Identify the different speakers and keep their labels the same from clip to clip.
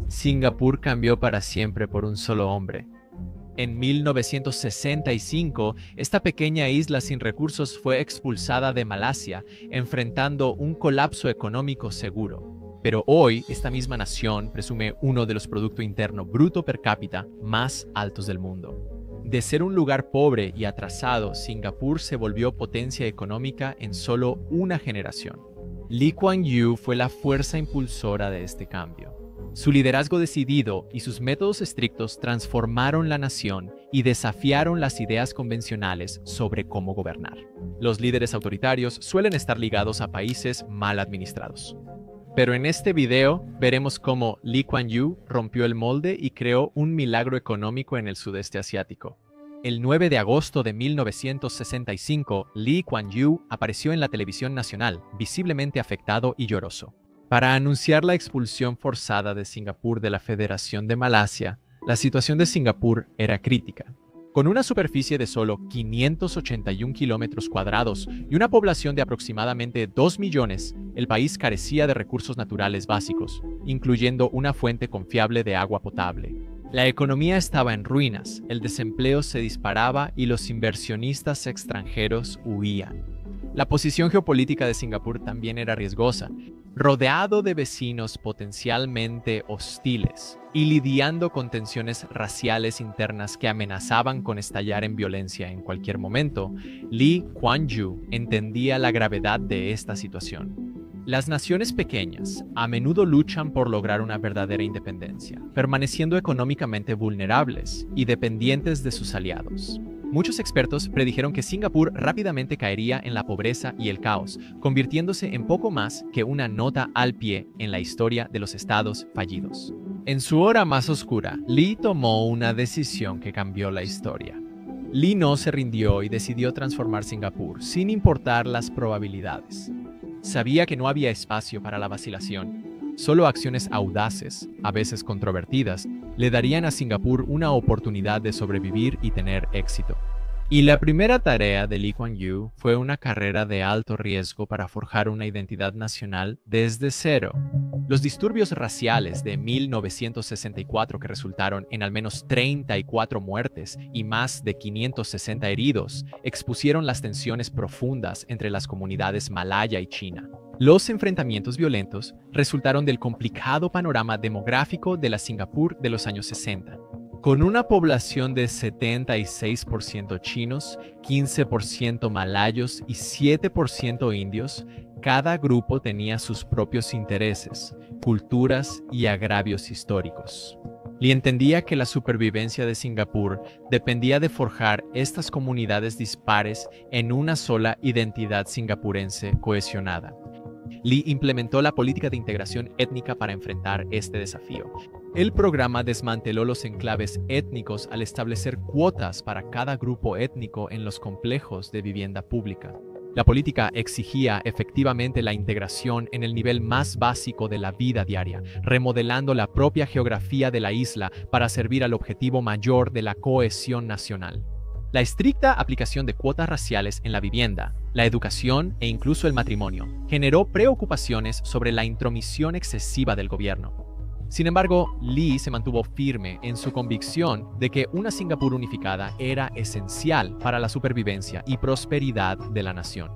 Speaker 1: Singapur cambió para siempre por un solo hombre. En 1965, esta pequeña isla sin recursos fue expulsada de Malasia, enfrentando un colapso económico seguro. Pero hoy, esta misma nación presume uno de los Producto Interno Bruto per cápita más altos del mundo. De ser un lugar pobre y atrasado, Singapur se volvió potencia económica en solo una generación. Lee Kuan Yew fue la fuerza impulsora de este cambio. Su liderazgo decidido y sus métodos estrictos transformaron la nación y desafiaron las ideas convencionales sobre cómo gobernar. Los líderes autoritarios suelen estar ligados a países mal administrados. Pero en este video veremos cómo Lee Kuan Yew rompió el molde y creó un milagro económico en el sudeste asiático. El 9 de agosto de 1965, Lee Kuan Yew apareció en la televisión nacional, visiblemente afectado y lloroso, para anunciar la expulsión forzada de Singapur de la Federación de Malasia. La situación de Singapur era crítica. Con una superficie de solo 581 kilómetros cuadrados y una población de aproximadamente 2 millones, el país carecía de recursos naturales básicos, incluyendo una fuente confiable de agua potable. La economía estaba en ruinas, el desempleo se disparaba y los inversionistas extranjeros huían. La posición geopolítica de Singapur también era riesgosa, rodeado de vecinos potencialmente hostiles y lidiando con tensiones raciales internas que amenazaban con estallar en violencia en cualquier momento. Lee Kuan Yew entendía la gravedad de esta situación. Las naciones pequeñas a menudo luchan por lograr una verdadera independencia, permaneciendo económicamente vulnerables y dependientes de sus aliados. Muchos expertos predijeron que Singapur rápidamente caería en la pobreza y el caos, convirtiéndose en poco más que una nota al pie en la historia de los estados fallidos. En su hora más oscura, Lee tomó una decisión que cambió la historia. Lee no se rindió y decidió transformar Singapur, sin importar las probabilidades. Sabía que no había espacio para la vacilación. Solo acciones audaces, a veces controvertidas, le darían a Singapur una oportunidad de sobrevivir y tener éxito. Y la primera tarea de Lee Kuan Yew fue una carrera de alto riesgo para forjar una identidad nacional desde cero. Los disturbios raciales de 1964, que resultaron en al menos 34 muertes y más de 560 heridos, expusieron las tensiones profundas entre las comunidades malaya y china. Los enfrentamientos violentos resultaron del complicado panorama demográfico de la Singapur de los años 60. Con una población de 76% chinos, 15% malayos y 7% indios, cada grupo tenía sus propios intereses, culturas y agravios históricos. Lee entendía que la supervivencia de Singapur dependía de forjar estas comunidades dispares en una sola identidad singapurense cohesionada. Lee implementó la política de integración étnica para enfrentar este desafío. El programa desmanteló los enclaves étnicos al establecer cuotas para cada grupo étnico en los complejos de vivienda pública. La política exigía efectivamente la integración en el nivel más básico de la vida diaria, remodelando la propia geografía de la isla para servir al objetivo mayor de la cohesión nacional. La estricta aplicación de cuotas raciales en la vivienda, la educación e incluso el matrimonio generó preocupaciones sobre la intromisión excesiva del gobierno. Sin embargo, Lee se mantuvo firme en su convicción de que una Singapur unificada era esencial para la supervivencia y prosperidad de la nación.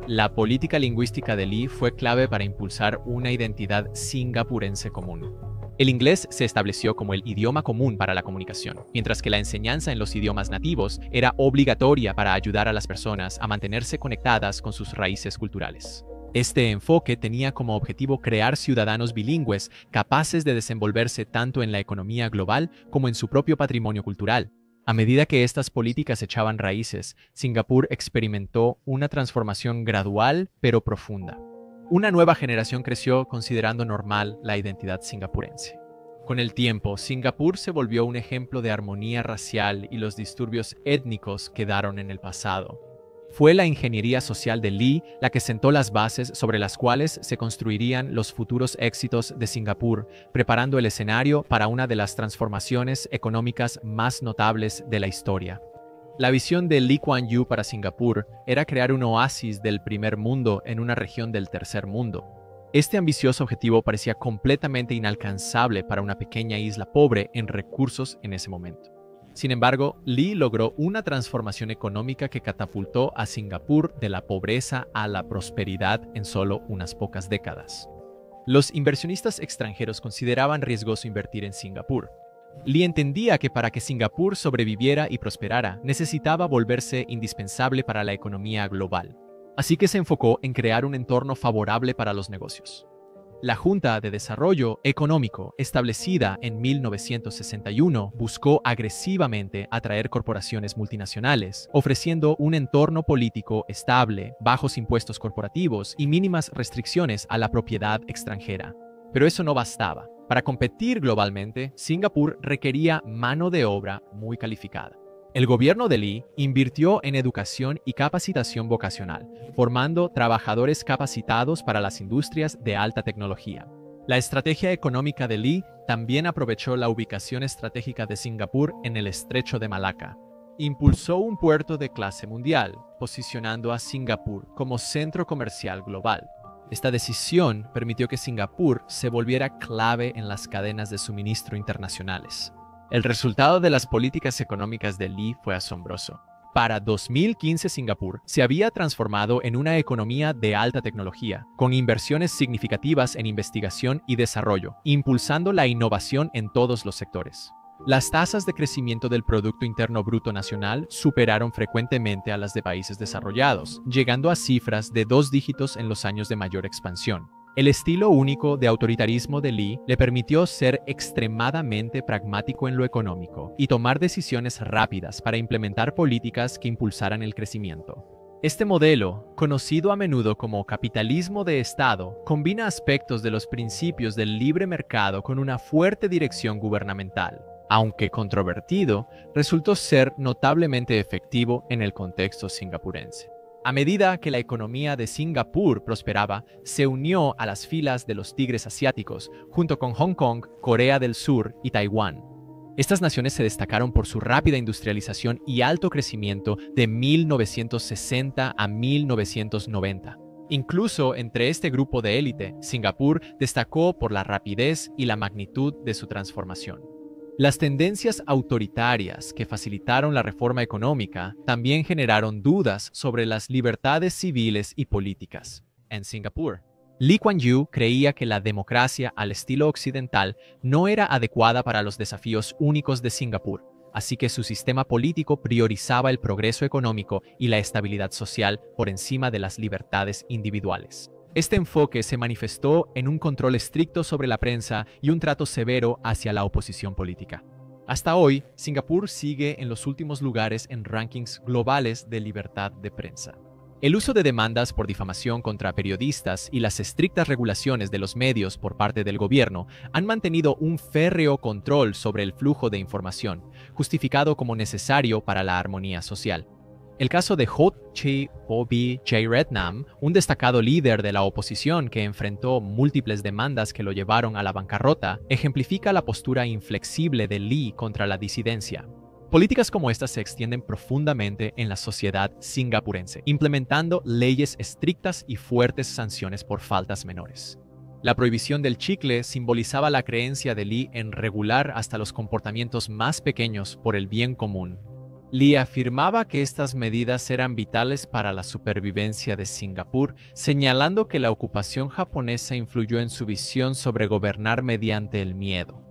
Speaker 1: La política lingüística de Lee fue clave para impulsar una identidad singapurense común. El inglés se estableció como el idioma común para la comunicación, mientras que la enseñanza en los idiomas nativos era obligatoria para ayudar a las personas a mantenerse conectadas con sus raíces culturales. Este enfoque tenía como objetivo crear ciudadanos bilingües capaces de desenvolverse tanto en la economía global como en su propio patrimonio cultural. A medida que estas políticas echaban raíces, Singapur experimentó una transformación gradual pero profunda. Una nueva generación creció considerando normal la identidad singapurense. Con el tiempo, Singapur se volvió un ejemplo de armonía racial y los disturbios étnicos quedaron en el pasado. Fue la ingeniería social de Lee la que sentó las bases sobre las cuales se construirían los futuros éxitos de Singapur, preparando el escenario para una de las transformaciones económicas más notables de la historia. La visión de Lee Kuan Yew para Singapur era crear un oasis del primer mundo en una región del tercer mundo. Este ambicioso objetivo parecía completamente inalcanzable para una pequeña isla pobre en recursos en ese momento. Sin embargo, Lee logró una transformación económica que catapultó a Singapur de la pobreza a la prosperidad en solo unas pocas décadas. Los inversionistas extranjeros consideraban riesgoso invertir en Singapur. Lee entendía que para que Singapur sobreviviera y prosperara, necesitaba volverse indispensable para la economía global. Así que se enfocó en crear un entorno favorable para los negocios. La Junta de Desarrollo Económico, establecida en 1961, buscó agresivamente atraer corporaciones multinacionales, ofreciendo un entorno político estable, bajos impuestos corporativos y mínimas restricciones a la propiedad extranjera. Pero eso no bastaba. Para competir globalmente, Singapur requería mano de obra muy calificada. El gobierno de Lee invirtió en educación y capacitación vocacional, formando trabajadores capacitados para las industrias de alta tecnología. La estrategia económica de Lee también aprovechó la ubicación estratégica de Singapur en el estrecho de Malaca. Impulsó un puerto de clase mundial, posicionando a Singapur como centro comercial global. Esta decisión permitió que Singapur se volviera clave en las cadenas de suministro internacionales. El resultado de las políticas económicas de Lee fue asombroso. Para 2015, Singapur se había transformado en una economía de alta tecnología, con inversiones significativas en investigación y desarrollo, impulsando la innovación en todos los sectores. Las tasas de crecimiento del Producto Interno Bruto Nacional superaron frecuentemente a las de países desarrollados, llegando a cifras de 2 dígitos en los años de mayor expansión. El estilo único de autoritarismo de Lee le permitió ser extremadamente pragmático en lo económico y tomar decisiones rápidas para implementar políticas que impulsaran el crecimiento. Este modelo, conocido a menudo como capitalismo de Estado, combina aspectos de los principios del libre mercado con una fuerte dirección gubernamental. Aunque controvertido, resultó ser notablemente efectivo en el contexto singapurense. A medida que la economía de Singapur prosperaba, se unió a las filas de los tigres asiáticos, junto con Hong Kong, Corea del Sur y Taiwán. Estas naciones se destacaron por su rápida industrialización y alto crecimiento de 1960 a 1990. Incluso entre este grupo de élite, Singapur destacó por la rapidez y la magnitud de su transformación. Las tendencias autoritarias que facilitaron la reforma económica también generaron dudas sobre las libertades civiles y políticas. En Singapur, Lee Kuan Yew creía que la democracia al estilo occidental no era adecuada para los desafíos únicos de Singapur, así que su sistema político priorizaba el progreso económico y la estabilidad social por encima de las libertades individuales. Este enfoque se manifestó en un control estricto sobre la prensa y un trato severo hacia la oposición política. Hasta hoy, Singapur sigue en los últimos lugares en rankings globales de libertad de prensa. El uso de demandas por difamación contra periodistas y las estrictas regulaciones de los medios por parte del gobierno han mantenido un férreo control sobre el flujo de información, justificado como necesario para la armonía social. El caso de Hot Chi Bobby Jeyaretnam, un destacado líder de la oposición que enfrentó múltiples demandas que lo llevaron a la bancarrota, ejemplifica la postura inflexible de Lee contra la disidencia. Políticas como estas se extienden profundamente en la sociedad singapurense, implementando leyes estrictas y fuertes sanciones por faltas menores. La prohibición del chicle simbolizaba la creencia de Lee en regular hasta los comportamientos más pequeños por el bien común. Lee afirmaba que estas medidas eran vitales para la supervivencia de Singapur, señalando que la ocupación japonesa influyó en su visión sobre gobernar mediante el miedo.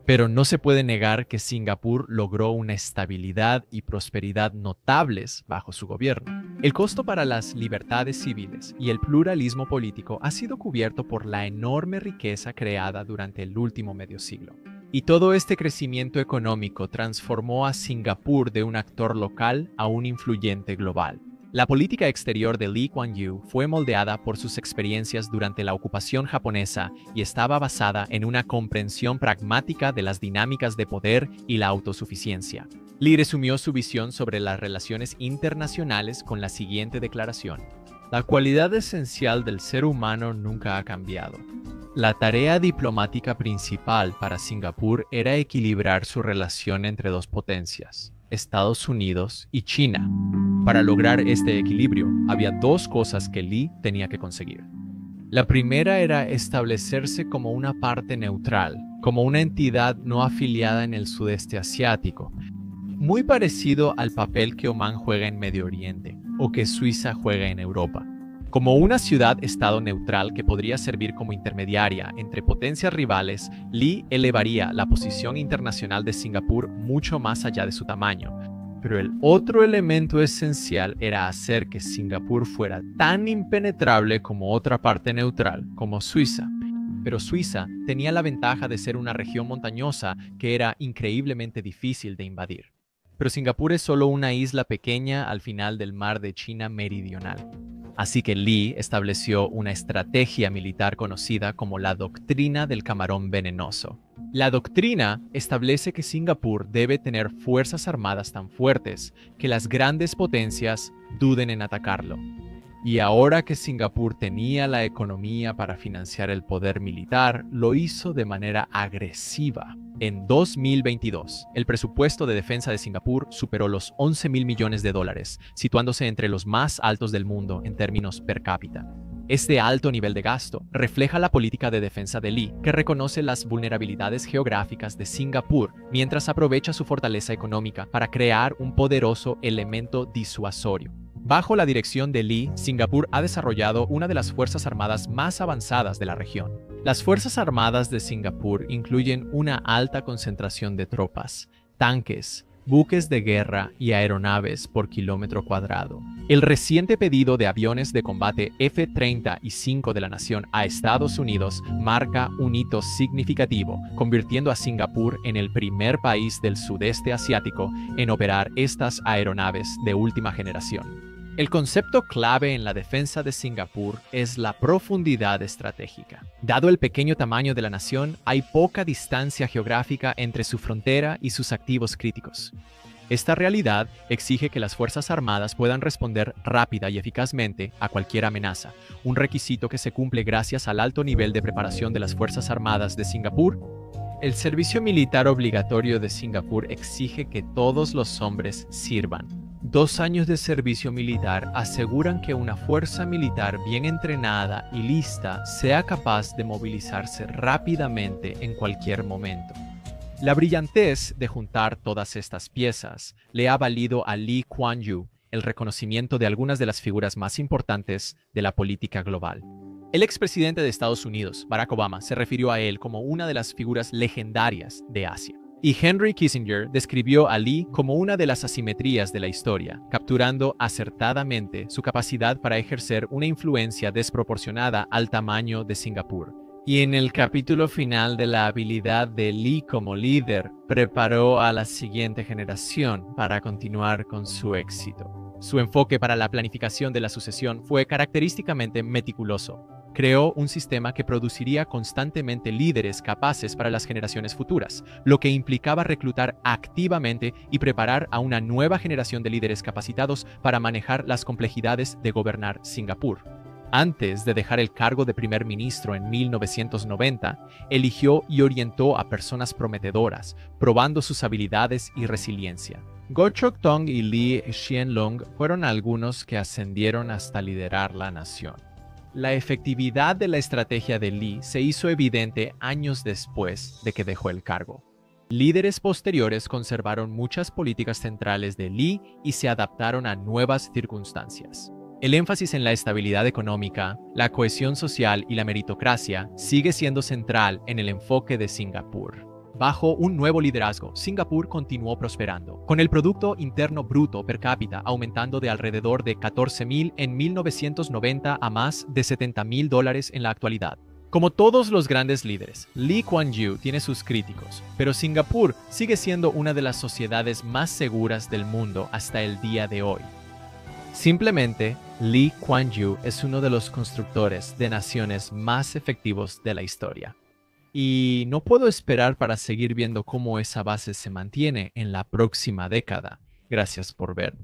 Speaker 1: Pero no se puede negar que Singapur logró una estabilidad y prosperidad notables bajo su gobierno. El costo para las libertades civiles y el pluralismo político ha sido cubierto por la enorme riqueza creada durante el último medio siglo. Y todo este crecimiento económico transformó a Singapur de un actor local a un influyente global. La política exterior de Lee Kuan Yew fue moldeada por sus experiencias durante la ocupación japonesa y estaba basada en una comprensión pragmática de las dinámicas de poder y la autosuficiencia. Lee resumió su visión sobre las relaciones internacionales con la siguiente declaración: "La cualidad esencial del ser humano nunca ha cambiado. La tarea diplomática principal para Singapur era equilibrar su relación entre dos potencias, Estados Unidos y China. Para lograr este equilibrio, había dos cosas que Lee tenía que conseguir. La primera era establecerse como una parte neutral, como una entidad no afiliada en el sudeste asiático, muy parecido al papel que Omán juega en Medio Oriente o que Suiza juega en Europa. Como una ciudad-estado neutral que podría servir como intermediaria entre potencias rivales, Lee elevaría la posición internacional de Singapur mucho más allá de su tamaño. Pero el otro elemento esencial era hacer que Singapur fuera tan impenetrable como otra parte neutral, como Suiza. Pero Suiza tenía la ventaja de ser una región montañosa que era increíblemente difícil de invadir. Pero Singapur es solo una isla pequeña al final del mar de China Meridional. Así que Lee estableció una estrategia militar conocida como la Doctrina del Camarón Venenoso. La doctrina establece que Singapur debe tener fuerzas armadas tan fuertes que las grandes potencias duden en atacarlo. Y ahora que Singapur tenía la economía para financiar el poder militar, lo hizo de manera agresiva. En 2022, el presupuesto de defensa de Singapur superó los 11.000 millones de dólares, situándose entre los más altos del mundo en términos per cápita. Este alto nivel de gasto refleja la política de defensa de Lee, que reconoce las vulnerabilidades geográficas de Singapur mientras aprovecha su fortaleza económica para crear un poderoso elemento disuasorio. Bajo la dirección de Lee, Singapur ha desarrollado una de las fuerzas armadas más avanzadas de la región. Las Fuerzas Armadas de Singapur incluyen una alta concentración de tropas, tanques, buques de guerra y aeronaves por kilómetro cuadrado. El reciente pedido de aviones de combate F-35 de la nación a Estados Unidos marca un hito significativo, convirtiendo a Singapur en el primer país del sudeste asiático en operar estas aeronaves de última generación. El concepto clave en la defensa de Singapur es la profundidad estratégica. Dado el pequeño tamaño de la nación, hay poca distancia geográfica entre su frontera y sus activos críticos. Esta realidad exige que las Fuerzas Armadas puedan responder rápida y eficazmente a cualquier amenaza, un requisito que se cumple gracias al alto nivel de preparación de las Fuerzas Armadas de Singapur. El servicio militar obligatorio de Singapur exige que todos los hombres sirvan. 2 años de servicio militar aseguran que una fuerza militar bien entrenada y lista sea capaz de movilizarse rápidamente en cualquier momento. La brillantez de juntar todas estas piezas le ha valido a Lee Kuan Yew el reconocimiento de algunas de las figuras más importantes de la política global. El expresidente de Estados Unidos, Barack Obama, se refirió a él como una de las figuras legendarias de Asia. Y Henry Kissinger describió a Lee como una de las asimetrías de la historia, capturando acertadamente su capacidad para ejercer una influencia desproporcionada al tamaño de Singapur. Y en el capítulo final de la habilidad de Lee como líder, preparó a la siguiente generación para continuar con su éxito. Su enfoque para la planificación de la sucesión fue característicamente meticuloso. Creó un sistema que produciría constantemente líderes capaces para las generaciones futuras, lo que implicaba reclutar activamente y preparar a una nueva generación de líderes capacitados para manejar las complejidades de gobernar Singapur. Antes de dejar el cargo de primer ministro en 1990, eligió y orientó a personas prometedoras, probando sus habilidades y resiliencia. Goh Chok Tong y Lee Hsien Loong fueron algunos que ascendieron hasta liderar la nación. La efectividad de la estrategia de Lee se hizo evidente años después de que dejó el cargo. Líderes posteriores conservaron muchas políticas centrales de Lee y se adaptaron a nuevas circunstancias. El énfasis en la estabilidad económica, la cohesión social y la meritocracia sigue siendo central en el enfoque de Singapur. Bajo un nuevo liderazgo, Singapur continuó prosperando, con el Producto Interno Bruto per cápita aumentando de alrededor de 14.000 en 1990 a más de 70.000 dólares en la actualidad. Como todos los grandes líderes, Lee Kuan Yew tiene sus críticos, pero Singapur sigue siendo una de las sociedades más seguras del mundo hasta el día de hoy. Simplemente, Lee Kuan Yew es uno de los constructores de naciones más efectivos de la historia. Y no puedo esperar para seguir viendo cómo esa base se mantiene en la próxima década. Gracias por ver.